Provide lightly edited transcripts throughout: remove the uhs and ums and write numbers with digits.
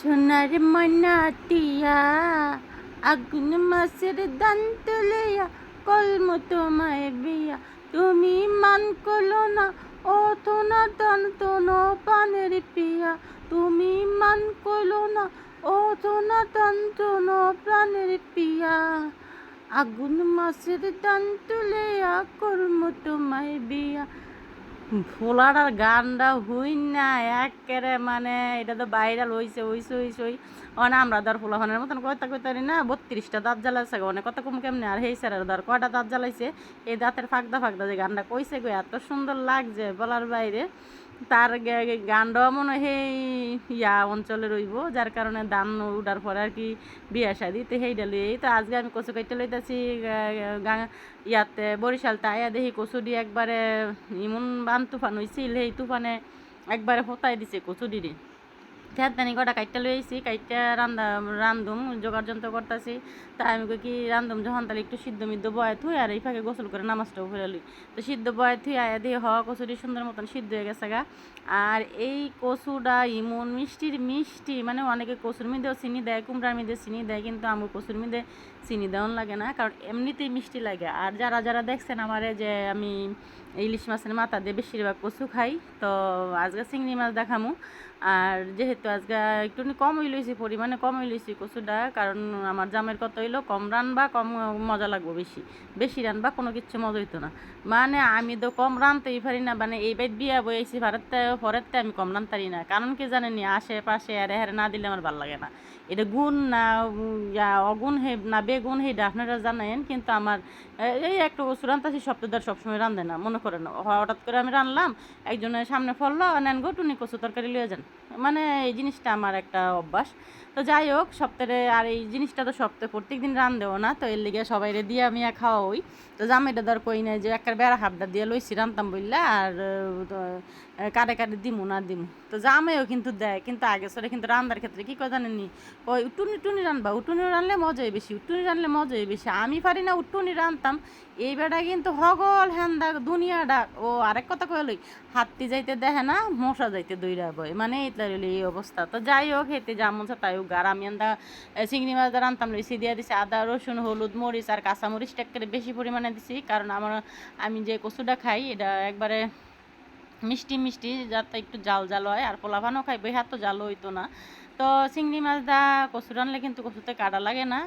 সোনার ময়না টিয়া আগুন মাসের দান তুলিয়া কলম তোমায় বিয়া তুমি মান করলো না ও তোনা দান তোনো পানের পিয়া তুমি মান করলো না ও তোনা দান তোনো প্রাণের পিয়া আগুন মাসের দান তুলিয়া কলম তোমায় বিয়া ভোলার গানটা হই না একেবারে মানে এটা তো ভাইরাল হইছে অনে আমরা ধর ফোলাফানের মতন কয়তা কইতারি না 32টা দাঁত জ্বালাইছে অনেক কথা কম কেমনে আর হেই স্যারের ধর কয়টা দাঁত জ্বালাইছে এই দাঁতের ফাঁকদা যে গানটা কইছে গো এত সুন্দর লাগছে বলার বাইরে তার গানটাও মনে হয় ইয়া অঞ্চলে রইব যার কারণে দান উঠার পরে আর কি বিয়া শাদি তো সেইটা লইয়েই তো আজকে আমি কচু কাইতে লইতেছি ইয়াতে বরিশালতে আয়া দেখি কচু দিয়ে একবারে ইমন বান তুফান হয়েছিল সেই তুফানে একবারে ফতাই দিছে কচু দিয়ে তেনি কটা কাইটটা লই আইছি কাইটটা রান্ধুম জোগাড় যন্ত্র করতেছি তা আমি কি রান্ধুম যখন তাহলে একটু সিদ্ধ মিদ্ধ বয়ে থুই আর এই ফাঁকে গোসল করে নামাজটাও ফেলে লই তো সিদ্ধ বয়ে থুই আয়া দিয়ে হওয়া কচুরি সুন্দর মতন সিদ্ধ হয়ে গেছে গা আর এই কচুটা ইমন মিষ্টি মানে অনেকে কচুর মধ্যেও চিনি দেয় কুমড়ার মধ্যে চিনি দেয় কিন্তু আমার কচুর মধ্যে চিনি দেওয়ান লাগে না কারণ এমনিতেই মিষ্টি লাগে আর যারা দেখছেন আমারে যে আমি ইলিশ মাছের মাথা দিয়ে বেশিরভাগ কচু খাই তো আজকে চিংড়ি মাছ দেখামু আর যেহেতু আজকে একটু কম হইলইছি পরিমাণে কম হইলইছি কচুটা কারণ আমার জামের কত হইলো কম রানবা কম মজা লাগবো বেশি রানবা কোনো কিছু মজা হইতো না মানে আমি তো কম রানতেই পারি না মানে এই বাইট বিয়া বইছি পরেরতে আমি কম রানতারি না কারণ কি জানেনি আশেপাশে আর হেরে না দিলে আমার ভালো লাগে না এটা গুণ না অগুণ হে না বেগুণ হেটা আপনারা জানেন কিন্তু আমার এই একটা কচু রান্তাছি সপ্তাহ সবসময় রান্ধে না মনে করেন হঠাৎ করে আমি রানলাম একজনের সামনে ফললো নেন গো টুনি কচু তরকারি লিয়ে যান মানে এই জিনিসটা আমার একটা অভ্যাস তো যাই হোক সপ্তাহে আর এই জিনিসটা তো সপ্তাহে প্রত্যেক দিন রান দেবো না তো এর লিগে সবাই দিয়ে আমি খাওয়া হই তো জামাইটা ধর কই নাই যে একটা বেড়া হাবটা দিয়ে লইছি রান্তাম বললে আর কাটে দিমু না দিমু তো জামাইও কিন্তু দেয় কিন্তু আগে সরে কিন্তু রান্নার ক্ষেত্রে কী করে জানেনি ওই উটুনি রানবা উটুনি রানলে মজাই বেশি উটুনি রানলে মজাই বেশি আমি পারি না উটুনি রানতাম এই বেড়া কিন্তু হগল হ্যান্দা দুনিয়াটা ও আরেক কথা কইলই হাতি যাইতে দেখে না মশা যাইতে দইরা বয় মানে এটা হইলে এই অবস্থা তো যাই হোক হেতে যেমন তাই হোক আর আমি আন্দা চিংড়ি মাছ রান্তাম লইছি দিয়ে দিছি আদা রসুন হলুদ মরিচ আর কাঁচামরিচ টাক্কেরে বেশি পরিমাণে দিছি কারণ আমি যে কচুটা খাই এটা একবারে মিষ্টি যাতে একটু জাল হয় আর পোলাভানও খাইবে হাত তো জাল হইতো না তো চিংড়ি মাছ দা কচু রানলে কিন্তু কচুতে কাটা লাগে না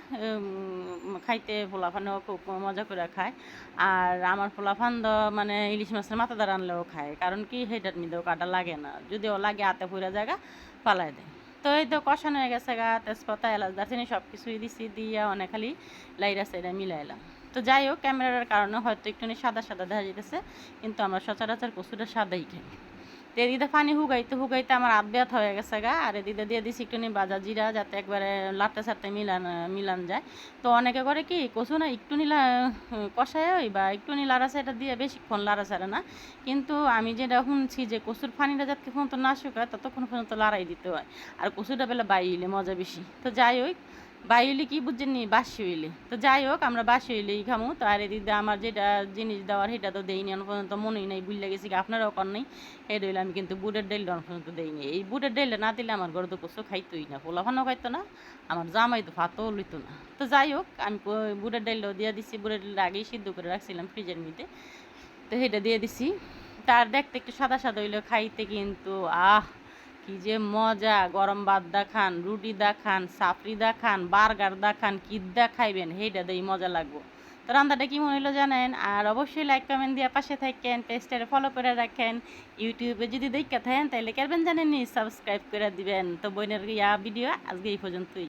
খাইতে পোলাফানেও খুব মজা করে খায় আর আমার পোলাফান মানে ইলিশ মাছের মাথা দা রানলেও খায় কারণ কি হেটার মধ্যেও কাটা লাগে না যদিও লাগে হাতে পুরা জায়গা পালাই দেয় তো এই তো কষানো হয়ে গেছে গা তেজপাতা এলাচ দারচিনি সব কিছুই দিছি দিয়া অনেক খালি লাইরা সাইডা মিলাইলাম তো যাই হোক ক্যামেরার কারণে হয়তো একটু সাদা দেখা যেতেছে কিন্তু আমরা সচরাচর কচুটা সাদাই খাই তো এদিকে পানি হুগাইতে আমার আধ ব্যথা হয়ে গেছে গা আর এদিকে দিয়ে দিছি একটু বাজা জিরা যাতে একবারে লাটতে সারতে মিলান যায় তো অনেকে করে কি কচু না একটু কষায় ওই বা একটু লাড়াছে এটা দিয়ে বেশিক্ষণ লাড়াছাড়ে না কিন্তু আমি যেটা শুনছি যে কচুর পানিটা যাতে পর্যন্ত না শুকায় ততক্ষণ পর্যন্ত লড়াই দিতে হয় আর কচুটা বেলা বাইলে মজা বেশি তো যাই হোক বাইলি কি বুঝছেন নি বাসি হইলে তো যাই হোক আমরা বাসি হইলেই খামু তো আর এদিকে আমার যেটা জিনিস দেওয়ার সেটা তো দেইনি এখন পর্যন্ত মনেই নাই বুঝলে গেছি আপনারাও কর নেই এই রইলে আমি কিন্তু বুটের ডাইলটা এখন পর্যন্ত দেইনি এই বুটের ডাইলটা না দিলে আমার ঘরে তো কচু খাইতোই না পোলাফানও খাইতো না আমার জামাই তো ভাতও লইতো না তো যাই হোক আমি বুটের ডাইলটাও দিয়ে দিছি বুটের ডাইলটা আগেই সিদ্ধ করে রাখছিলাম ফ্রিজের মধ্যে তো সেটা দিয়ে দিছি তার দেখতে একটু সাদা হইলেও খাইতে কিন্তু কি যে মজা গরম ভাত দা খান রুটি দা খান সাফরি দা খান বার্গার দা খান কিদ্দা খাইবেন সেইটা দেই মজা লাগবো তো রান্নাটা কি মনে হলো জানেন আর অবশ্যই লাইক কমেন্ট দিয়ে পাশে থাকেন পেজটারে ফলো করে রাখেন ইউটিউবে যদি দেখা থাকেন তাহলে করবেন জানেন নি সাবস্ক্রাইব করে দিবেন তো বোনের ভিডিও আজকে এই পর্যন্তই।